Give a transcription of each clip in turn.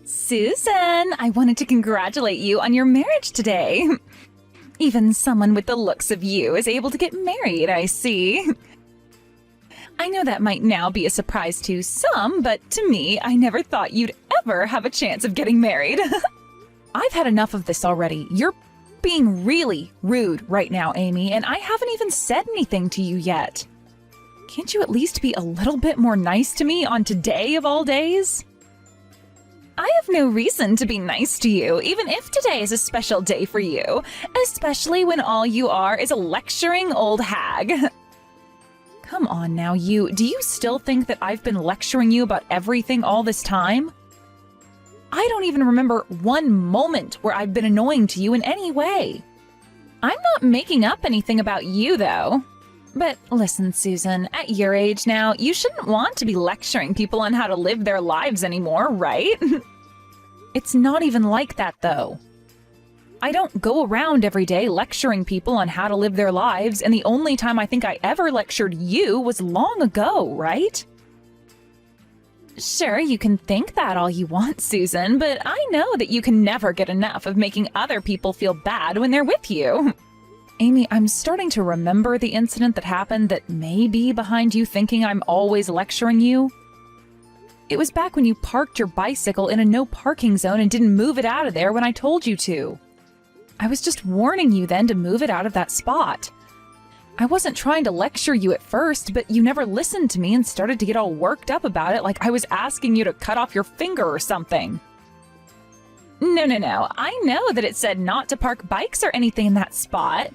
Susan, I wanted to congratulate you on your marriage today. Even someone with the looks of you is able to get married, I see. I know that might now be a surprise to some, but to me, I never thought you'd ever have a chance of getting married. I've had enough of this already. You're being really rude right now, Amy, and I haven't even said anything to you yet. Can't you at least be a little bit more nice to me on today of all days? I have no reason to be nice to you, even if today is a special day for you, especially when all you are is a lecturing old hag. Come on now, do you still think that I've been lecturing you about everything all this time? I don't even remember one moment where I've been annoying to you in any way. I'm not making up anything about you, though. But listen, Susan, at your age now, you shouldn't want to be lecturing people on how to live their lives anymore, right? It's not even like that, though. I don't go around every day lecturing people on how to live their lives, and the only time I think I ever lectured you was long ago, right? Sure, you can think that all you want, Susan, but I know that you can never get enough of making other people feel bad when they're with you. Amy, I'm starting to remember the incident that happened that may be behind you thinking I'm always lecturing you. It was back when you parked your bicycle in a no parking zone and didn't move it out of there when I told you to. I was just warning you then to move it out of that spot. I wasn't trying to lecture you at first, but you never listened to me and started to get all worked up about it like I was asking you to cut off your finger or something. No. I know that it said not to park bikes or anything in that spot.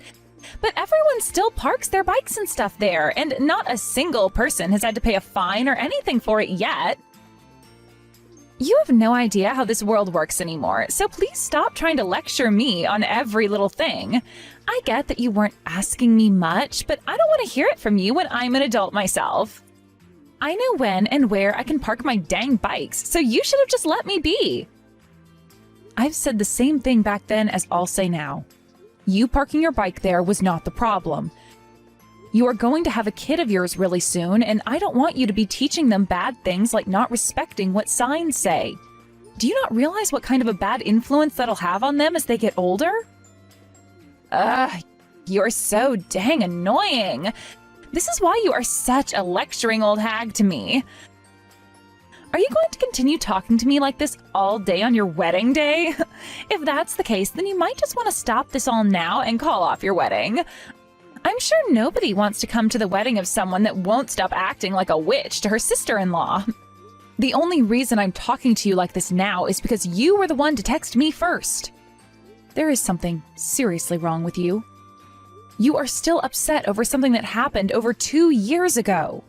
But everyone still parks their bikes and stuff there, and not a single person has had to pay a fine or anything for it yet. You have no idea how this world works anymore, so please stop trying to lecture me on every little thing. I get that you weren't asking me much, but I don't want to hear it from you when I'm an adult myself. I know when and where I can park my dang bikes, so you should have just let me be. I've said the same thing back then as I'll say now. You parking your bike there was not the problem. You are going to have a kid of yours really soon, and I don't want you to be teaching them bad things like not respecting what signs say. Do you not realize what kind of a bad influence that'll have on them as they get older? You're so dang annoying. This is why you are such a lecturing old hag to me. Are you going to continue talking to me like this all day on your wedding day? If that's the case, then you might just want to stop this all now and call off your wedding. I'm sure nobody wants to come to the wedding of someone that won't stop acting like a witch to her sister-in-law. The only reason I'm talking to you like this now is because you were the one to text me first. There is something seriously wrong with you. You are still upset over something that happened over 2 years ago.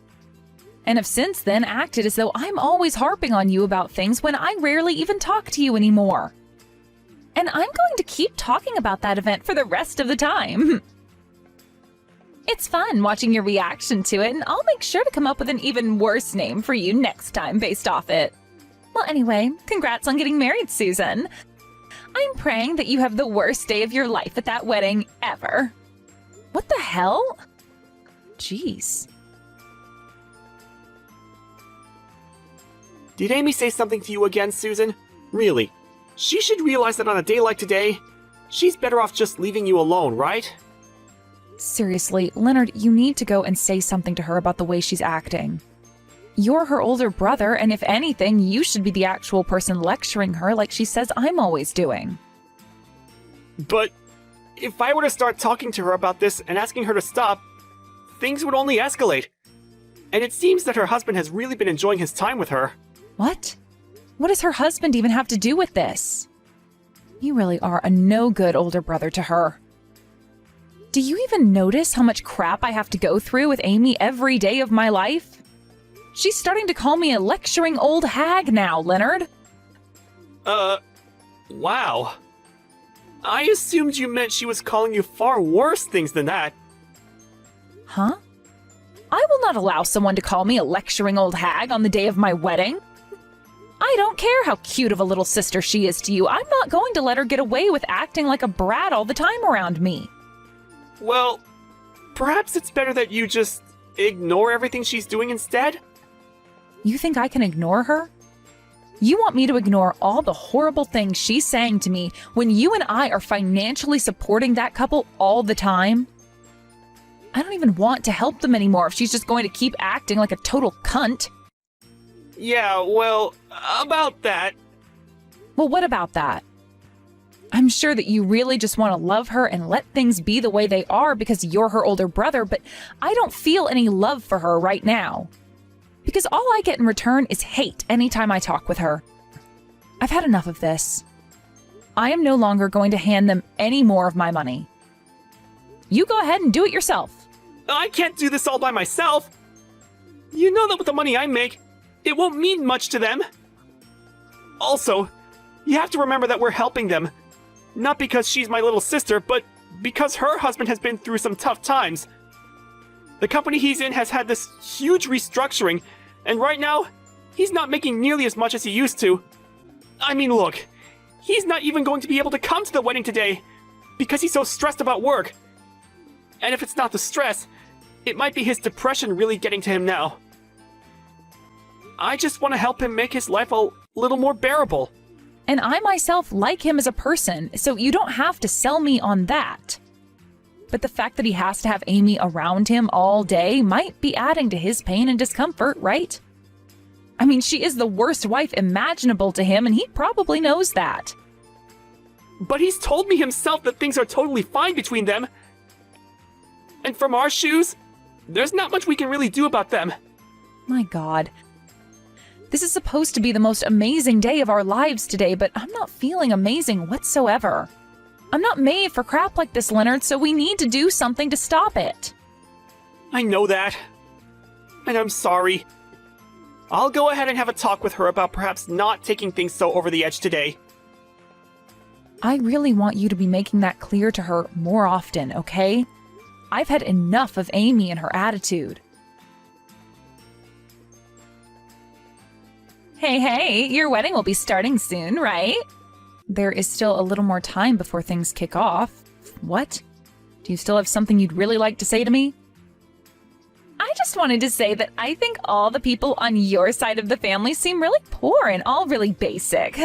And have since then acted as though I'm always harping on you about things when I rarely even talk to you anymore. And I'm going to keep talking about that event for the rest of the time. It's fun watching your reaction to it, and I'll make sure to come up with an even worse name for you next time based off it. Well, anyway, congrats on getting married, Susan. I'm praying that you have the worst day of your life at that wedding ever. What the hell? Jeez. Did Amy say something to you again, Susan? Really? She should realize that on a day like today, she's better off just leaving you alone, right? Seriously, Leonard, you need to go and say something to her about the way she's acting. You're her older brother, and if anything, you should be the actual person lecturing her like she says I'm always doing. But if I were to start talking to her about this and asking her to stop, things would only escalate. And it seems that her husband has really been enjoying his time with her. What? What does her husband even have to do with this? You really are a no-good older brother to her. Do you even notice how much crap I have to go through with Amy every day of my life? She's starting to call me a lecturing old hag now, Leonard. Wow. I assumed you meant she was calling you far worse things than that. Huh? I will not allow someone to call me a lecturing old hag on the day of my wedding. I don't care how cute of a little sister she is to you. I'm not going to let her get away with acting like a brat all the time around me. Well, perhaps it's better that you just ignore everything she's doing instead? You think I can ignore her? You want me to ignore all the horrible things she's saying to me when you and I are financially supporting that couple all the time? I don't even want to help them anymore if she's just going to keep acting like a total cunt. Yeah, well, about that. Well, what about that? I'm sure that you really just want to love her and let things be the way they are because you're her older brother, but I don't feel any love for her right now. Because all I get in return is hate anytime I talk with her. I've had enough of this. I am no longer going to hand them any more of my money. You go ahead and do it yourself. I can't do this all by myself. You know that with the money I make, it won't mean much to them. Also, you have to remember that we're helping them. Not because she's my little sister, but because her husband has been through some tough times. The company he's in has had this huge restructuring, and right now, he's not making nearly as much as he used to. I mean, look, he's not even going to be able to come to the wedding today because he's so stressed about work. And if it's not the stress, it might be his depression really getting to him now. I just want to help him make his life a little more bearable. And I myself like him as a person, so you don't have to sell me on that. But the fact that he has to have Amy around him all day might be adding to his pain and discomfort, right? I mean, she is the worst wife imaginable to him, and he probably knows that. But he's told me himself that things are totally fine between them. And from our shoes, there's not much we can really do about them. My God. This is supposed to be the most amazing day of our lives today, but I'm not feeling amazing whatsoever. I'm not made for crap like this, Leonard, so we need to do something to stop it. I know that. And I'm sorry. I'll go ahead and have a talk with her about perhaps not taking things so over the edge today. I really want you to be making that clear to her more often, okay? I've had enough of Amy and her attitude. Hey, your wedding will be starting soon, right? There is still a little more time before things kick off. What? Do you still have something you'd really like to say to me? I just wanted to say that I think all the people on your side of the family seem really poor and all really basic.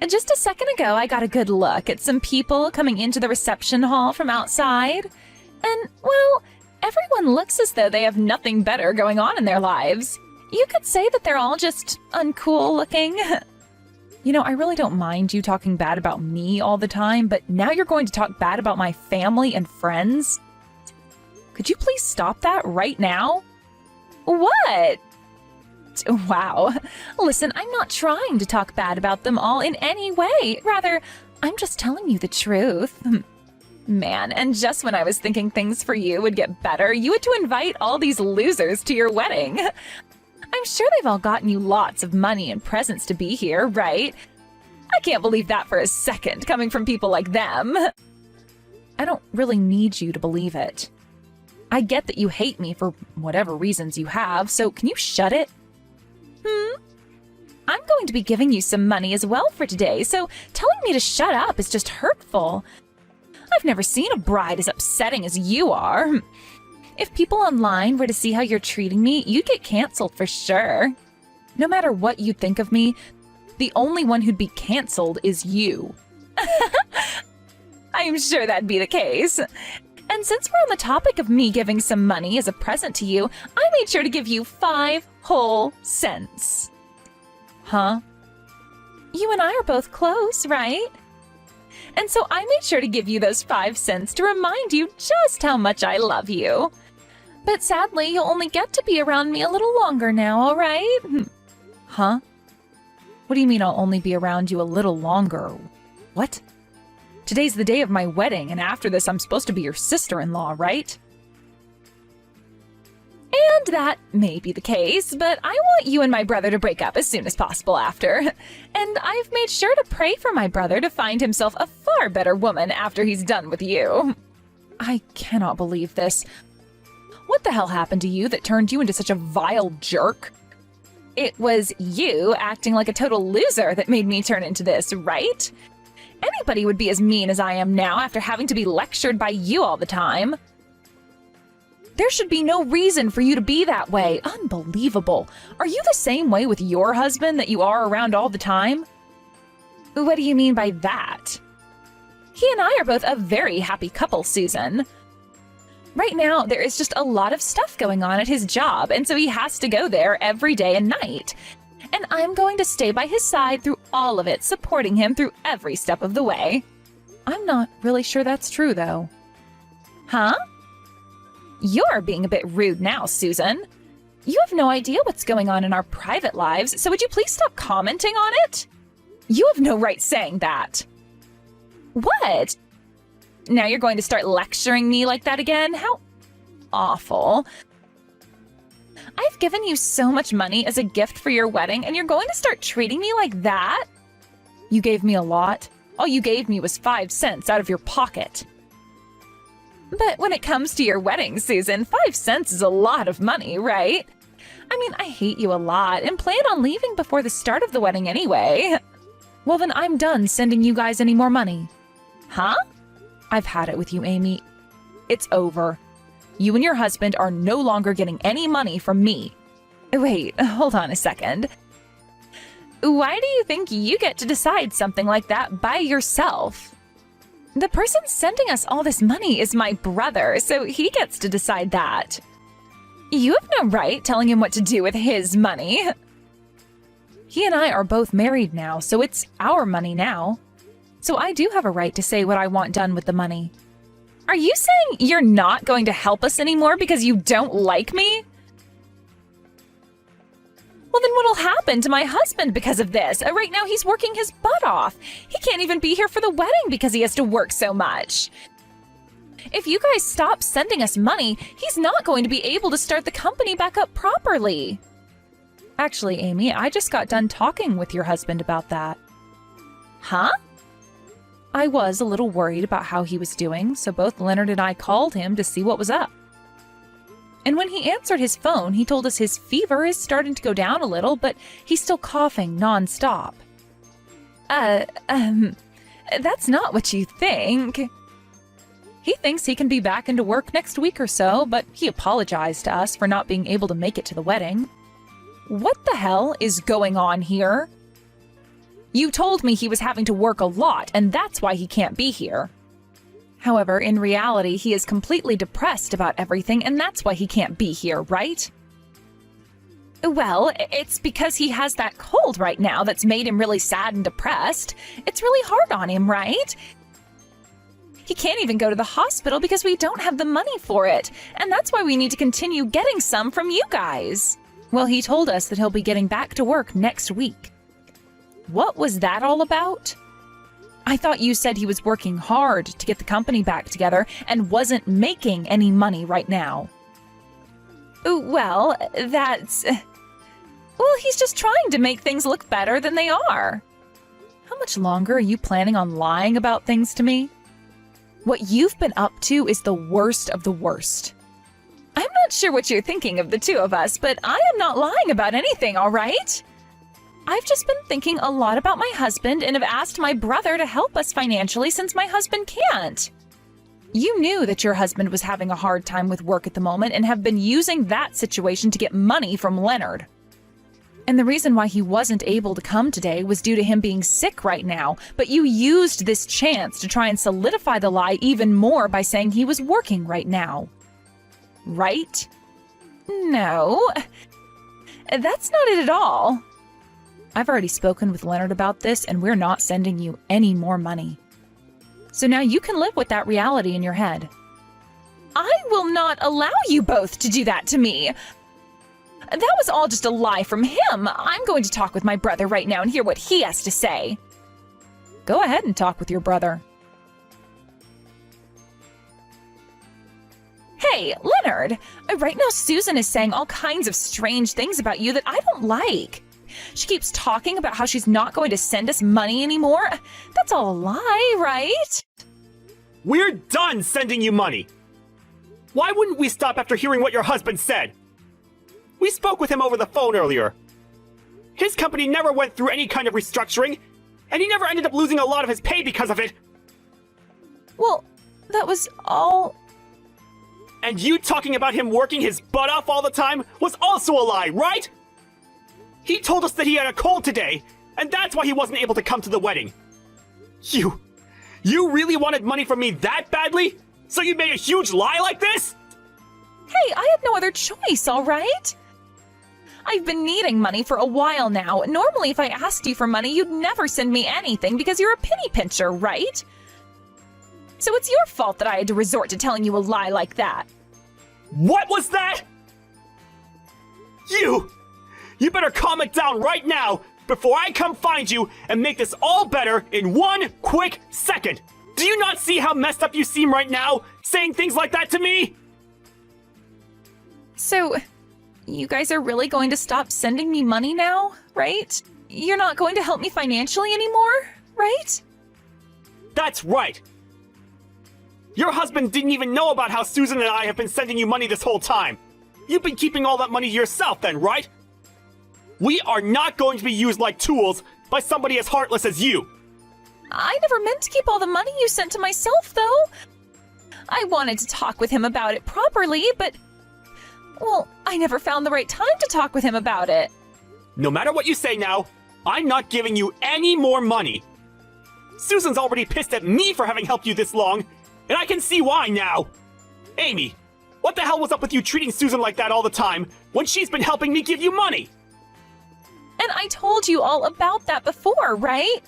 And just a second ago, I got a good look at some people coming into the reception hall from outside. And, well, everyone looks as though they have nothing better going on in their lives. You could say that they're all just uncool looking. You know, I really don't mind you talking bad about me all the time, but now you're going to talk bad about my family and friends? Could you please stop that right now? What? Wow. Listen, I'm not trying to talk bad about them all in any way. Rather, I'm just telling you the truth. Man, and just when I was thinking things for you would get better, you had to invite all these losers to your wedding. I'm sure they've all gotten you lots of money and presents to be here, right? I can't believe that for a second, coming from people like them. I don't really need you to believe it. I get that you hate me for whatever reasons you have, so can you shut it? I'm going to be giving you some money as well for today, so telling me to shut up is just hurtful. I've never seen a bride as upsetting as you are. If people online were to see how you're treating me, you'd get canceled for sure. No matter what you think of me, the only one who'd be canceled is you. I'm sure that'd be the case. And since we're on the topic of me giving some money as a present to you, I made sure to give you 5 whole cents. Huh? You and I are both close, right? And so I made sure to give you those 5 cents to remind you just how much I love you. But sadly, you'll only get to be around me a little longer now, all right? Huh? What do you mean I'll only be around you a little longer? What? Today's the day of my wedding, and after this I'm supposed to be your sister-in-law, right? And that may be the case, but I want you and my brother to break up as soon as possible after. And I've made sure to pray for my brother to find himself a far better woman after he's done with you. I cannot believe this. What the hell happened to you that turned you into such a vile jerk? It was you acting like a total loser that made me turn into this, right? Anybody would be as mean as I am now after having to be lectured by you all the time. There should be no reason for you to be that way. Unbelievable. Are you the same way with your husband that you are around all the time? What do you mean by that? He and I are both a very happy couple, Susan. Right now, there is just a lot of stuff going on at his job, and so he has to go there every day and night. And I'm going to stay by his side through all of it, supporting him through every step of the way. I'm not really sure that's true, though. Huh? You're being a bit rude now, Susan. You have no idea what's going on in our private lives, so would you please stop commenting on it? You have no right saying that. What? Now you're going to start lecturing me like that again? How awful. I've given you so much money as a gift for your wedding, and you're going to start treating me like that? You gave me a lot. All you gave me was 5 cents out of your pocket. But when it comes to your wedding, Susan, 5 cents is a lot of money, right? I mean, I hate you a lot and plan on leaving before the start of the wedding anyway. Well, then I'm done sending you guys any more money. Huh? I've had it with you, Amy. It's over. You and your husband are no longer getting any money from me. Wait, hold on a second. Why do you think you get to decide something like that by yourself? The person sending us all this money is my brother, so he gets to decide that. You have no right telling him what to do with his money. He and I are both married now, so it's our money now. So I do have a right to say what I want done with the money. Are you saying you're not going to help us anymore because you don't like me? Well, then what'll happen to my husband because of this? Right now he's working his butt off. He can't even be here for the wedding because he has to work so much. If you guys stop sending us money, he's not going to be able to start the company back up properly. Actually, Amy, I just got done talking with your husband about that. Huh? I was a little worried about how he was doing, so both Leonard and I called him to see what was up. And when he answered his phone, he told us his fever is starting to go down a little, but he's still coughing nonstop. That's not what you think. He thinks he can be back into work next week or so, but he apologized to us for not being able to make it to the wedding. What the hell is going on here? You told me he was having to work a lot, and that's why he can't be here. However, in reality, he is completely depressed about everything, and that's why he can't be here, right? Well, it's because he has that cold right now that's made him really sad and depressed. It's really hard on him, right? He can't even go to the hospital because we don't have the money for it, and that's why we need to continue getting some from you guys. Well, he told us that he'll be getting back to work next week. What was that all about? I thought you said he was working hard to get the company back together and wasn't making any money right now. Well, he's just trying to make things look better than they are. How much longer are you planning on lying about things to me? What you've been up to is the worst of the worst. I'm not sure what you're thinking of the two of us, but I am not lying about anything, all right? I've just been thinking a lot about my husband and have asked my brother to help us financially since my husband can't. You knew that your husband was having a hard time with work at the moment and have been using that situation to get money from Leonard. And the reason why he wasn't able to come today was due to him being sick right now, but you used this chance to try and solidify the lie even more by saying he was working right now. Right? No, that's not it at all. I've already spoken with Leonard about this, and we're not sending you any more money. So now you can live with that reality in your head. I will not allow you both to do that to me. That was all just a lie from him. I'm going to talk with my brother right now and hear what he has to say. Go ahead and talk with your brother. Hey, Leonard! Right now Susan is saying all kinds of strange things about you that I don't like. She keeps talking about how she's not going to send us money anymore. That's all a lie, right? We're done sending you money! Why wouldn't we stop after hearing what your husband said? We spoke with him over the phone earlier. His company never went through any kind of restructuring, and he never ended up losing a lot of his pay because of it. Well, that was all... And you talking about him working his butt off all the time was also a lie, right? He told us that he had a cold today, and that's why he wasn't able to come to the wedding. You really wanted money from me that badly? So you made a huge lie like this? Hey, I had no other choice, all right? I've been needing money for a while now. Normally, if I asked you for money, you'd never send me anything because you're a penny pincher, right? So it's your fault that I had to resort to telling you a lie like that. What was that? You better calm it down right now before I come find you and make this all better in 1 quick second. Do you not see how messed up you seem right now, saying things like that to me? So, you guys are really going to stop sending me money now, right? You're not going to help me financially anymore, right? That's right. Your husband didn't even know about how Susan and I have been sending you money this whole time. You've been keeping all that money to yourself then, right? We are not going to be used like tools by somebody as heartless as you. I never meant to keep all the money you sent to myself, though. I wanted to talk with him about it properly, but... well, I never found the right time to talk with him about it. No matter what you say now, I'm not giving you any more money. Susan's already pissed at me for having helped you this long, and I can see why now. Amy, what the hell was up with you treating Susan like that all the time when she's been helping me give you money? And I told you all about that before, right?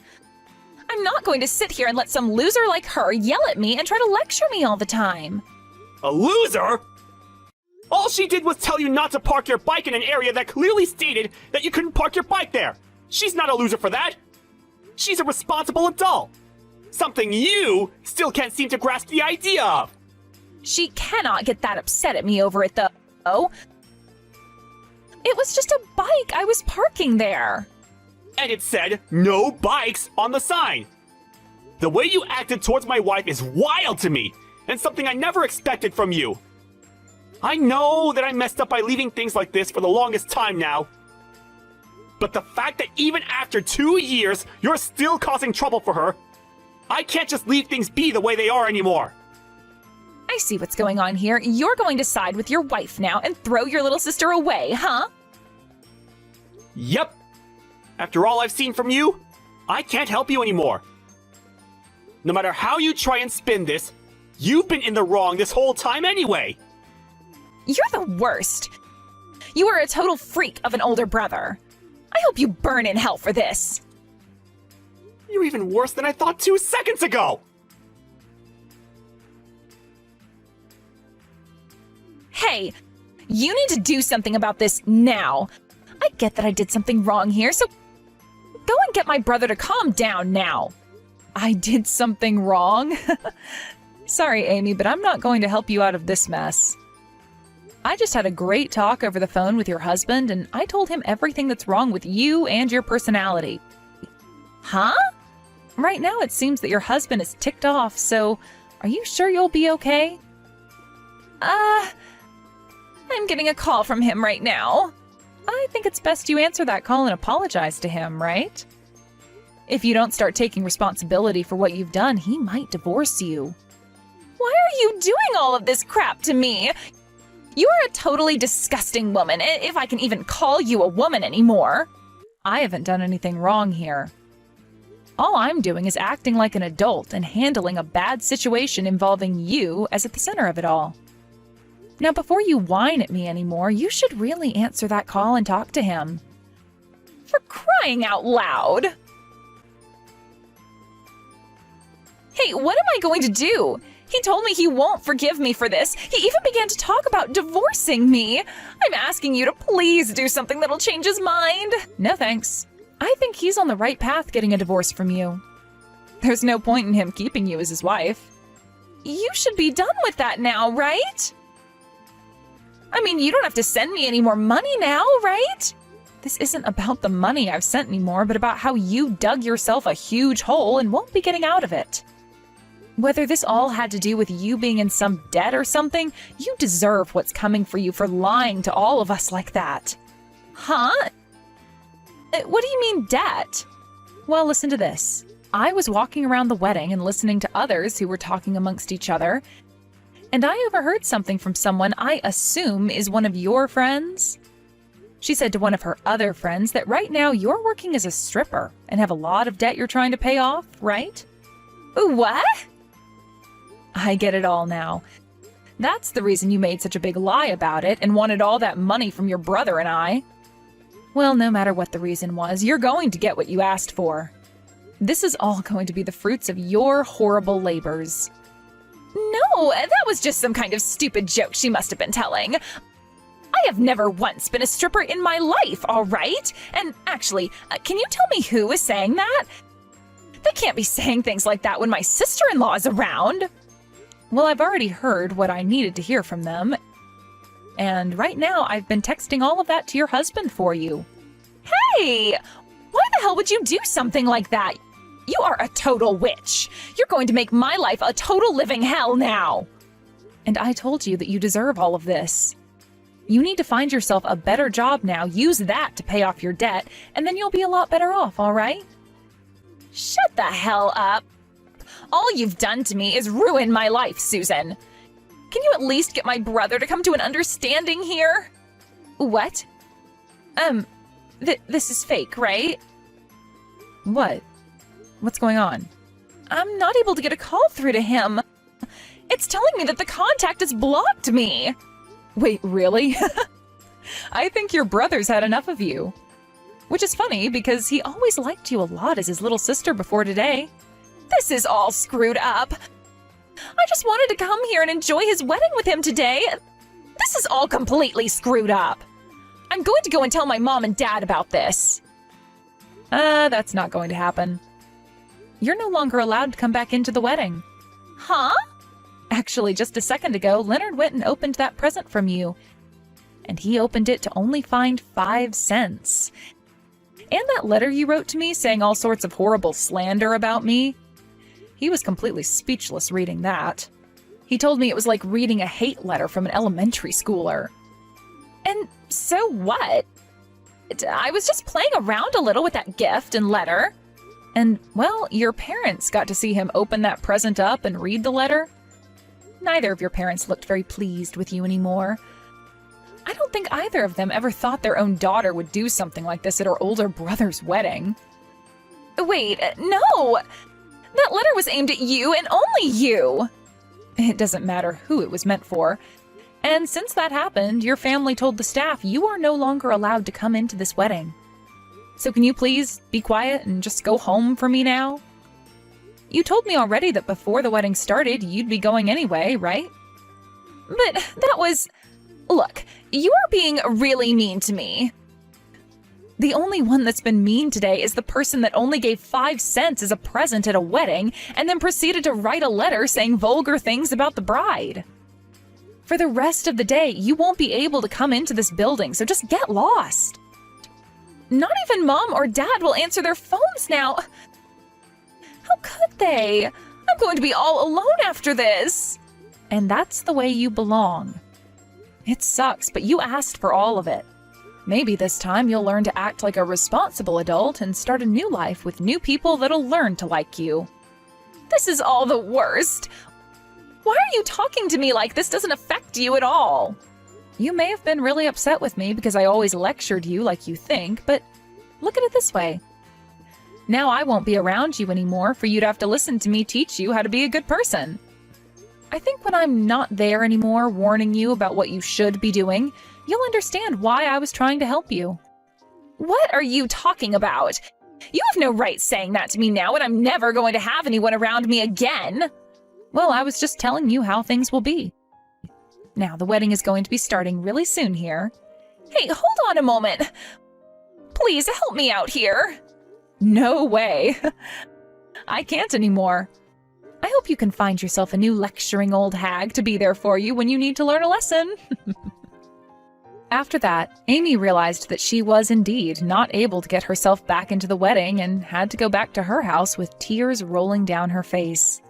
I'm not going to sit here and let some loser like her yell at me and try to lecture me all the time. A loser? All she did was tell you not to park your bike in an area that clearly stated that you couldn't park your bike there. She's not a loser for that. She's a responsible adult. Something you still can't seem to grasp the idea of. She cannot get that upset at me over it, though. It was just a bike. I was parking there. And it said, no bikes on the sign. The way you acted towards my wife is wild to me, and something I never expected from you. I know that I messed up by leaving things like this for the longest time now. But the fact that even after 2 years, you're still causing trouble for her, I can't just leave things be the way they are anymore. I see what's going on here. You're going to side with your wife now and throw your little sister away, huh? Yep. After all I've seen from you, I can't help you anymore. No matter how you try and spin this, you've been in the wrong this whole time anyway. You're the worst. You are a total freak of an older brother. I hope you burn in hell for this. You're even worse than I thought 2 seconds ago. Hey, you need to do something about this now. I get that I did something wrong here, so go and get my brother to calm down now. I did something wrong? Sorry, Amy, but I'm not going to help you out of this mess. I just had a great talk over the phone with your husband, and I told him everything that's wrong with you and your personality. Huh? Right now it seems that your husband is ticked off, so are you sure you'll be okay? I'm getting a call from him right now. I think it's best you answer that call and apologize to him, right? If you don't start taking responsibility for what you've done, he might divorce you. Why are you doing all of this crap to me? You are a totally disgusting woman, if I can even call you a woman anymore. I haven't done anything wrong here. All I'm doing is acting like an adult and handling a bad situation involving you as at the center of it all. Now, before you whine at me anymore, you should really answer that call and talk to him. For crying out loud! Hey, what am I going to do? He told me he won't forgive me for this. He even began to talk about divorcing me. I'm asking you to please do something that'll change his mind. No thanks. I think he's on the right path getting a divorce from you. There's no point in him keeping you as his wife. You should be done with that now, right? I mean, you don't have to send me any more money now, right? This isn't about the money I've sent anymore, but about how you dug yourself a huge hole and won't be getting out of it. Whether this all had to do with you being in some debt or something, you deserve what's coming for you for lying to all of us like that. Huh? What do you mean, debt? Well, listen to this. I was walking around the wedding and listening to others who were talking amongst each other, And I overheard something from someone I assume is one of your friends. She said to one of her other friends that right now you're working as a stripper and have a lot of debt you're trying to pay off, right? What? I get it all now. That's the reason you made such a big lie about it and wanted all that money from your brother and I. Well, no matter what the reason was, you're going to get what you asked for. This is all going to be the fruits of your horrible labors. No, that was just some kind of stupid joke she must have been telling. I have never once been a stripper in my life, all right? And actually, can you tell me who is saying that? They can't be saying things like that when my sister-in-law is around. Well, I've already heard what I needed to hear from them. And right now, I've been texting all of that to your husband for you. Hey! Why the hell would you do something like that? You are a total witch. You're going to make my life a total living hell now. And I told you that you deserve all of this. You need to find yourself a better job now, use that to pay off your debt, and then you'll be a lot better off, all right? Shut the hell up. All you've done to me is ruin my life, Susan. Can you at least get my brother to come to an understanding here? What? This is fake, right? What? What's going on? I'm not able to get a call through to him. It's telling me that the contact has blocked me. Wait, really? I think your brother's had enough of you. Which is funny because he always liked you a lot as his little sister before today. This is all screwed up. I just wanted to come here and enjoy his wedding with him today. This is all completely screwed up. I'm going to go and tell my mom and dad about this. That's not going to happen. You're no longer allowed to come back into the wedding. Huh? Actually, just a second ago, Leonard went and opened that present from you. And he opened it to only find 5 cents. And that letter you wrote to me saying all sorts of horrible slander about me. He was completely speechless reading that. He told me it was like reading a hate letter from an elementary schooler. And so what? I was just playing around a little with that gift and letter. And, well, your parents got to see him open that present up and read the letter. Neither of your parents looked very pleased with you anymore. I don't think either of them ever thought their own daughter would do something like this at her older brother's wedding. Wait, no! That letter was aimed at you and only you! It doesn't matter who it was meant for. And since that happened, your family told the staff you are no longer allowed to come into this wedding. So can you please be quiet and just go home for me now? You told me already that before the wedding started, you'd be going anyway, right? But that was... Look, you are being really mean to me. The only one that's been mean today is the person that only gave 5 cents as a present at a wedding and then proceeded to write a letter saying vulgar things about the bride. For the rest of the day, you won't be able to come into this building, so just get lost. Not even Mom or Dad will answer their phones now. How could they? I'm going to be all alone after this. And that's the way you belong. It sucks, but you asked for all of it. Maybe this time you'll learn to act like a responsible adult and start a new life with new people that'll learn to like you. This is all the worst. Why are you talking to me like this doesn't affect you at all? You may have been really upset with me because I always lectured you like you think, but look at it this way. Now I won't be around you anymore for you to have to listen to me teach you how to be a good person. I think when I'm not there anymore warning you about what you should be doing, you'll understand why I was trying to help you. What are you talking about? You have no right saying that to me now, and I'm never going to have anyone around me again. Well, I was just telling you how things will be. Now, the wedding is going to be starting really soon here. Hey, hold on a moment. Please help me out here. No way. I can't anymore. I hope you can find yourself a new lecturing old hag to be there for you when you need to learn a lesson. After that, Amy realized that she was indeed not able to get herself back into the wedding and had to go back to her house with tears rolling down her face.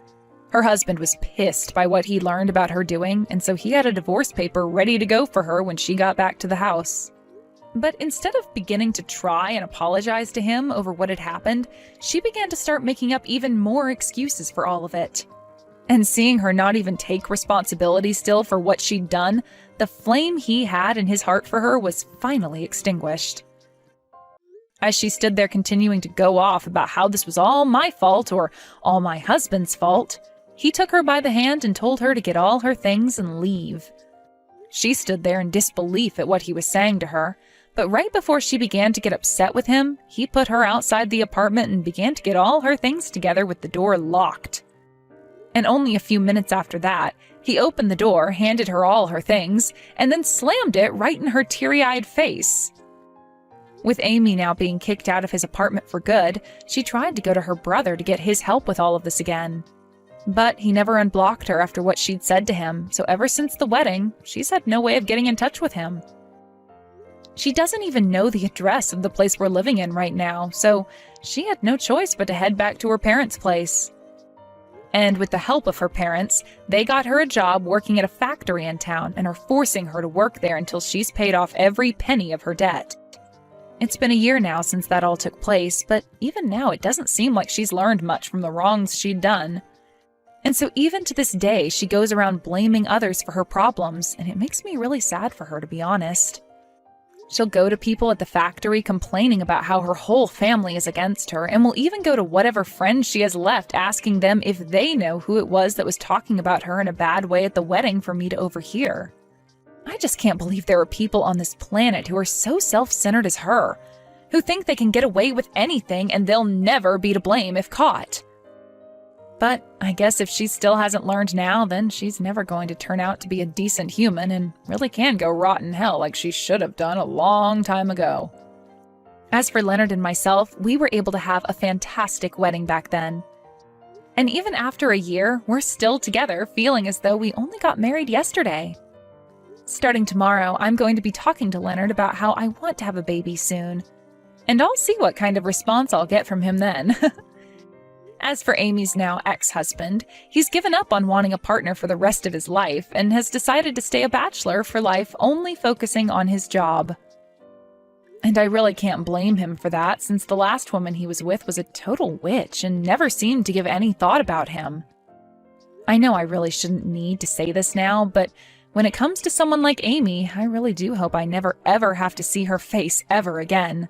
Her husband was pissed by what he learned about her doing, and so he had a divorce paper ready to go for her when she got back to the house. But instead of beginning to try and apologize to him over what had happened, she began to start making up even more excuses for all of it. And seeing her not even take responsibility still for what she'd done, the flame he had in his heart for her was finally extinguished. As she stood there continuing to go off about how this was all my fault or all my husband's fault, he took her by the hand and told her to get all her things and leave. She stood there in disbelief at what he was saying to her, but right before she began to get upset with him, he put her outside the apartment and began to get all her things together with the door locked. And only a few minutes after that, he opened the door, handed her all her things, and then slammed it right in her teary-eyed face. With Amy now being kicked out of his apartment for good, she tried to go to her brother to get his help with all of this again. But he never unblocked her after what she'd said to him, so ever since the wedding, she's had no way of getting in touch with him. She doesn't even know the address of the place we're living in right now, so she had no choice but to head back to her parents' place. And with the help of her parents, they got her a job working at a factory in town and are forcing her to work there until she's paid off every penny of her debt. It's been a year now since that all took place, but even now it doesn't seem like she's learned much from the wrongs she'd done. And so even to this day, she goes around blaming others for her problems, and it makes me really sad for her, to be honest. She'll go to people at the factory complaining about how her whole family is against her, and will even go to whatever friends she has left asking them if they know who it was that was talking about her in a bad way at the wedding for me to overhear. I just can't believe there are people on this planet who are so self-centered as her, who think they can get away with anything and they'll never be to blame if caught. But I guess if she still hasn't learned now, then she's never going to turn out to be a decent human and really can go rot in hell like she should have done a long time ago. As for Leonard and myself, we were able to have a fantastic wedding back then. And even after a year, we're still together, feeling as though we only got married yesterday. Starting tomorrow, I'm going to be talking to Leonard about how I want to have a baby soon. And I'll see what kind of response I'll get from him then. As for Amy's now ex-husband, he's given up on wanting a partner for the rest of his life and has decided to stay a bachelor for life, only focusing on his job. And I really can't blame him for that, since the last woman he was with was a total witch and never seemed to give any thought about him. I know I really shouldn't need to say this now, but when it comes to someone like Amy, I really do hope I never ever have to see her face ever again.